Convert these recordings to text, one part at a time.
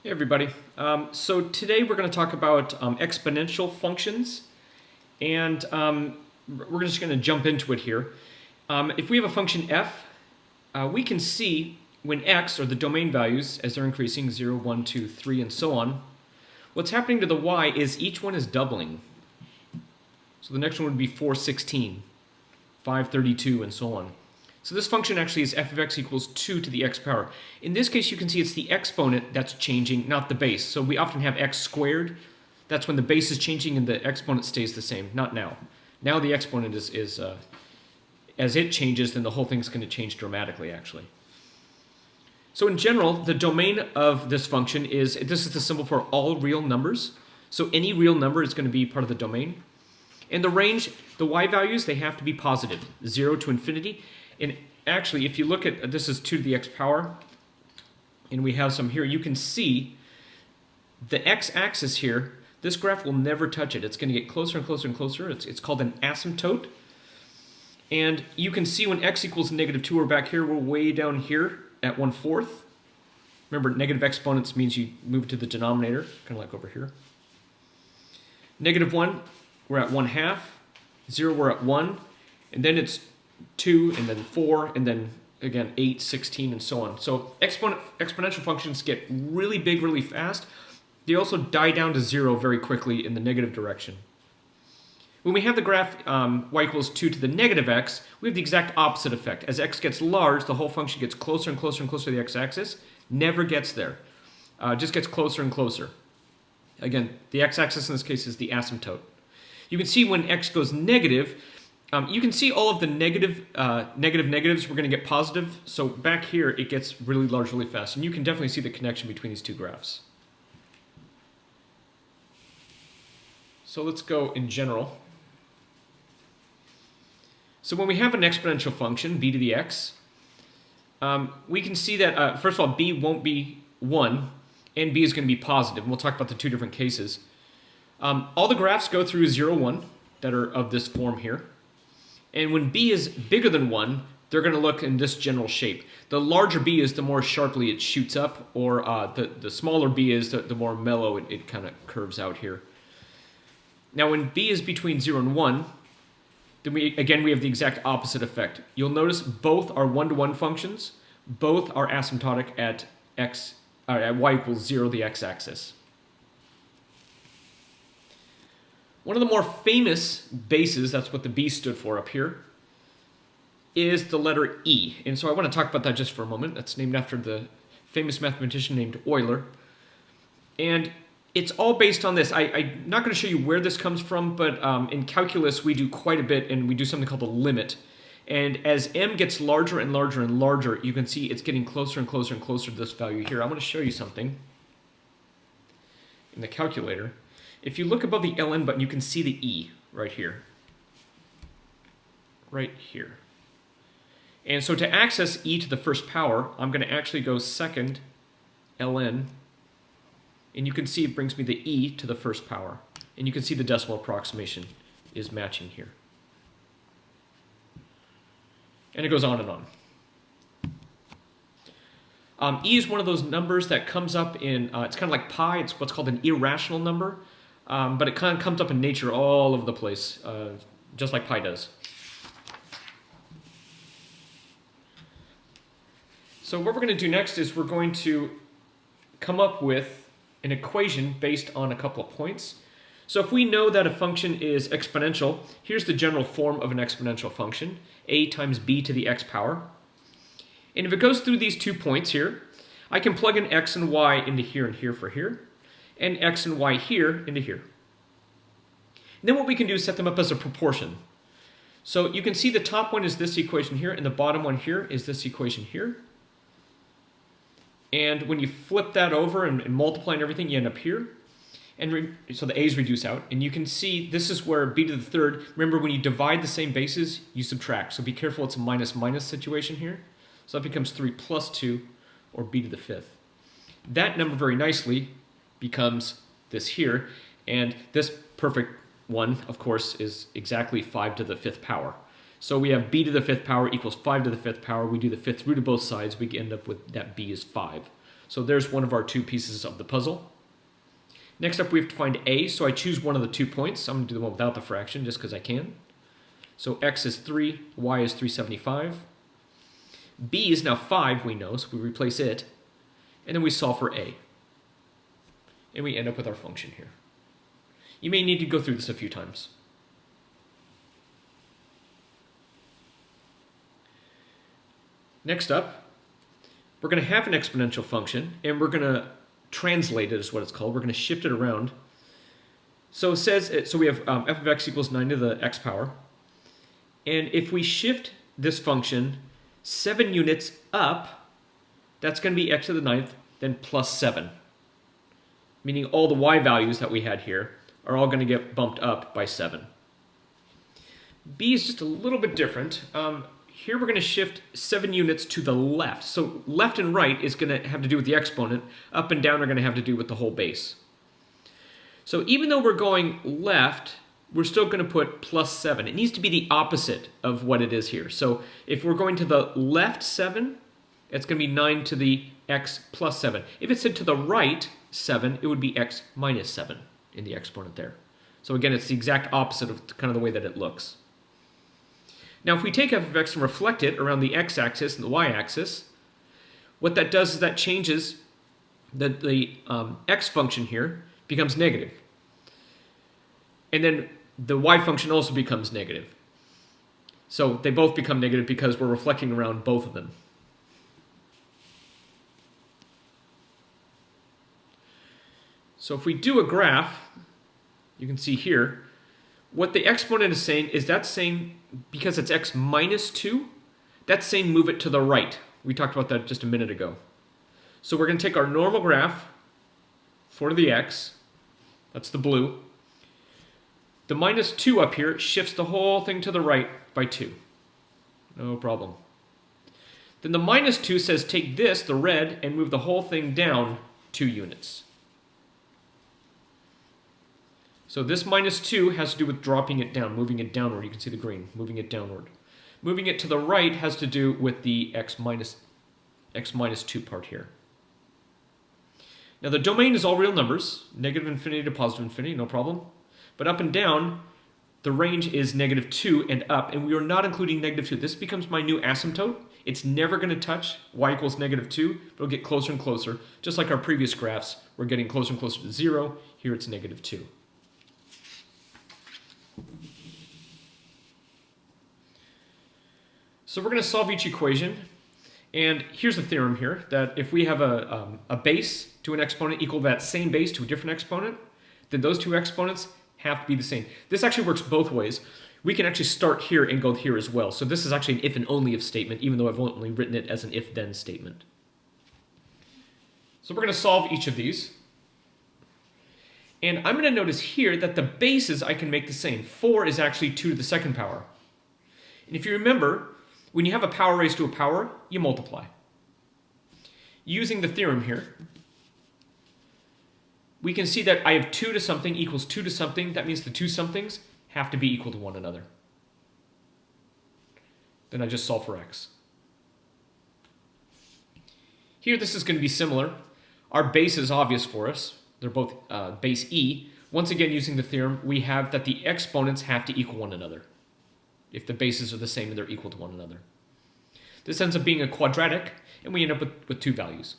Hey everybody. So today we're going to talk about exponential functions, and we're just going to jump into it here. If we have a function f, we can see when x, or the domain values, as they're increasing, 0, 1, 2, 3, and so on, what's happening to the y is each one is doubling. So the next one would be 416, 532, and so on. So this function actually is f of x equals 2 to the x power. In this case, you can see it's the exponent that's changing, not the base. So we often have x squared. That's when the base is changing and the exponent stays the same, not now. Now the exponent is as it changes, then the whole thing's going to change dramatically, actually. So in general, the domain of this function is, this is the symbol for all real numbers. So any real number is going to be part of the domain. And the range, the y values, they have to be positive, 0 to infinity. And actually, if you look at, this is 2 to the x power, and we have some here, you can see the x-axis here, this graph will never touch it. It's going to get closer and closer and closer. It's called an asymptote. And you can see when x equals -2, we're back here, we're way down here at 1/4. Remember, negative exponents means you move to the denominator, kind of like over here. -1, we're at 1/2. 0, we're at 1. And then it's 2, and then 4, and then again 8, 16, and so on. So exponential functions get really big really fast. They also die down to 0 very quickly in the negative direction. When we have the graph y equals 2 to the negative x, we have the exact opposite effect. As x gets large, the whole function gets closer and closer and closer to the x-axis. Never gets there. Just gets closer and closer. Again, the x-axis in this case is the asymptote. You can see when x goes negative, you can see all of the negatives, we're going to get positive. So back here, it gets really large really fast. And you can definitely see the connection between these two graphs. So let's go in general. So when we have an exponential function, b to the x, we can see that, first of all, b won't be 1, and b is going to be positive. And we'll talk about the two different cases. All the graphs go through 0, 1 that are of this form here. And when b is bigger than 1, they're going to look in this general shape. The larger b is, the more sharply it shoots up, or the smaller b is, the more mellow it kind of curves out here. Now when b is between 0 and 1, then we have the exact opposite effect. You'll notice both are one-to-one functions. Both are asymptotic at y equals 0, the x-axis. One of the more famous bases, that's what the B stood for up here, is the letter E. And so I want to talk about that just for a moment. That's named after the famous mathematician named Euler. And it's all based on this. I'm not going to show you where this comes from, but in calculus we do quite a bit, and we do something called a limit. And as m gets larger and larger and larger, you can see it's getting closer and closer and closer to this value here. I'm going to show you something in the calculator. If you look above the ln button, you can see the E right here. Right here. And so to access e to the first power, I'm going to actually go second ln. And you can see it brings me the e to the first power. And you can see the decimal approximation is matching here. And it goes on and on. E is one of those numbers that comes up in, it's kind of like pi. It's what's called an irrational number. But it kind of comes up in nature all over the place, just like pi does. So what we're going to do next is we're going to come up with an equation based on a couple of points. So if we know that a function is exponential, here's the general form of an exponential function, a times b to the x power. And if it goes through these 2 points here, I can plug in x and y into here and here for here, and x and y here into here. And then what we can do is set them up as a proportion. So you can see the top one is this equation here, and the bottom one here is this equation here. And when you flip that over and multiply and everything, you end up here. And so the a's reduce out, and you can see this is where b to the third, remember when you divide the same bases, you subtract. So be careful, it's a minus situation here. So that becomes 3 plus 2, or b to the fifth. That number very nicely becomes this here, and this perfect one, of course, is exactly 5 to the 5th power. So we have b to the 5th power equals 5 to the 5th power. We do the 5th root of both sides. We end up with that b is 5. So there's one of our two pieces of the puzzle. Next up, we have to find a, so I choose one of the 2 points. I'm going to do the one without the fraction just because I can. So x is 3, y is 375. b is now 5, we know, so we replace it. And then we solve for a. And we end up with our function here. You may need to go through this a few times. Next up, we're going to have an exponential function, and we're going to translate it, is what it's called. We're going to shift it around. So it says, so we have f of x equals 9 to the x power. And if we shift this function 7 units up, that's going to be x to the 9th, then plus 7. Meaning all the y values that we had here are all going to get bumped up by 7. b is just a little bit different. Here we're going to shift 7 units to the left. So left and right is going to have to do with the exponent. Up and down are going to have to do with the whole base. So even though we're going left, we're still going to put plus 7. It needs to be the opposite of what it is here. So if we're going to the left 7, it's going to be 9 to the x plus 7. If it's said to the right 7, it would be x minus 7 in the exponent there. So again, it's the exact opposite of kind of the way that it looks. Now, if we take f of x and reflect it around the x-axis and the y-axis, what that does is that changes the x function here becomes negative. And then the y function also becomes negative. So they both become negative because we're reflecting around both of them. So if we do a graph, you can see here, what the exponent is saying is that's saying, because it's x minus 2, that's saying move it to the right. We talked about that just a minute ago. So we're going to take our normal graph for the x, that's the blue. The minus 2 up here shifts the whole thing to the right by 2. No problem. Then the minus 2 says take this, the red, and move the whole thing down 2 units. So this minus 2 has to do with dropping it down, moving it downward. You can see the green, moving it downward. Moving it to the right has to do with the x minus 2 part here. Now the domain is all real numbers, negative infinity to positive infinity, no problem. But up and down, the range is negative 2 and up, and we are not including negative 2. This becomes my new asymptote. It's never going to touch y equals negative 2, but it'll get closer and closer. Just like our previous graphs, we're getting closer and closer to 0. Here it's negative 2. So we're going to solve each equation, and here's the theorem here, that if we have a base to an exponent equal to that same base to a different exponent, then those two exponents have to be the same. This actually works both ways. We can actually start here and go here as well. So this is actually an if and only if statement, even though I've only written it as an if-then statement. So we're going to solve each of these. And I'm going to notice here that the bases I can make the same. 4 is actually 2 to the second power. And if you remember, when you have a power raised to a power, you multiply. Using the theorem here, we can see that I have 2 to something equals 2 to something. That means the two somethings have to be equal to one another. Then I just solve for x. Here this is going to be similar. Our base is obvious for us. They're both base e. Once again, using the theorem, we have that the exponents have to equal one another if the bases are the same and they're equal to one another. This ends up being a quadratic, and we end up with 2 values.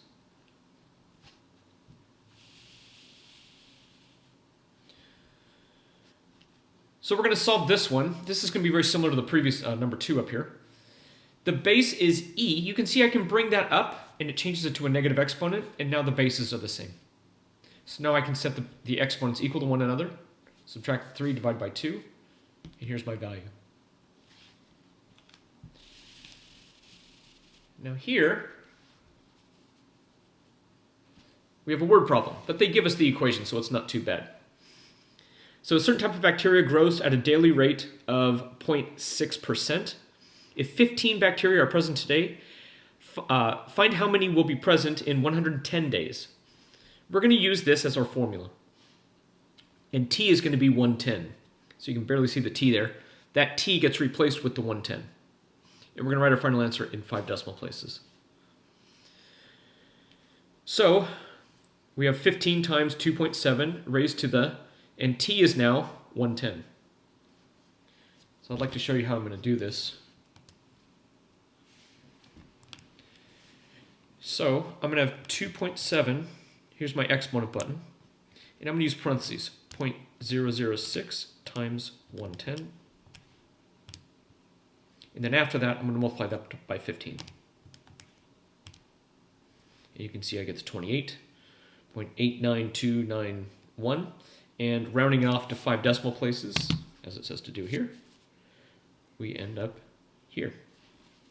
So we're going to solve this one. This is going to be very similar to the previous number 2 up here. The base is e. You can see I can bring that up, and it changes it to a negative exponent, and now the bases are the same. So now I can set the exponents equal to one another. Subtract 3, divide by 2, and here's my value. Now here, we have a word problem, but they give us the equation, so it's not too bad. So a certain type of bacteria grows at a daily rate of 0.6%. If 15 bacteria are present today, find how many will be present in 110 days. We're going to use this as our formula. And t is going to be 110. So you can barely see the t there. That t gets replaced with the 110. And we're going to write our final answer in 5 decimal places. So we have 15 times 2.7 raised to the, and t is now 110. So I'd like to show you how I'm going to do this. So I'm going to have 2.7, here's my exponent button, and I'm going to use parentheses, 0.006 times 110. And then after that, I'm going to multiply that by 15. And you can see I get to 28.89291. And rounding it off to 5 decimal places, as it says to do here, we end up here.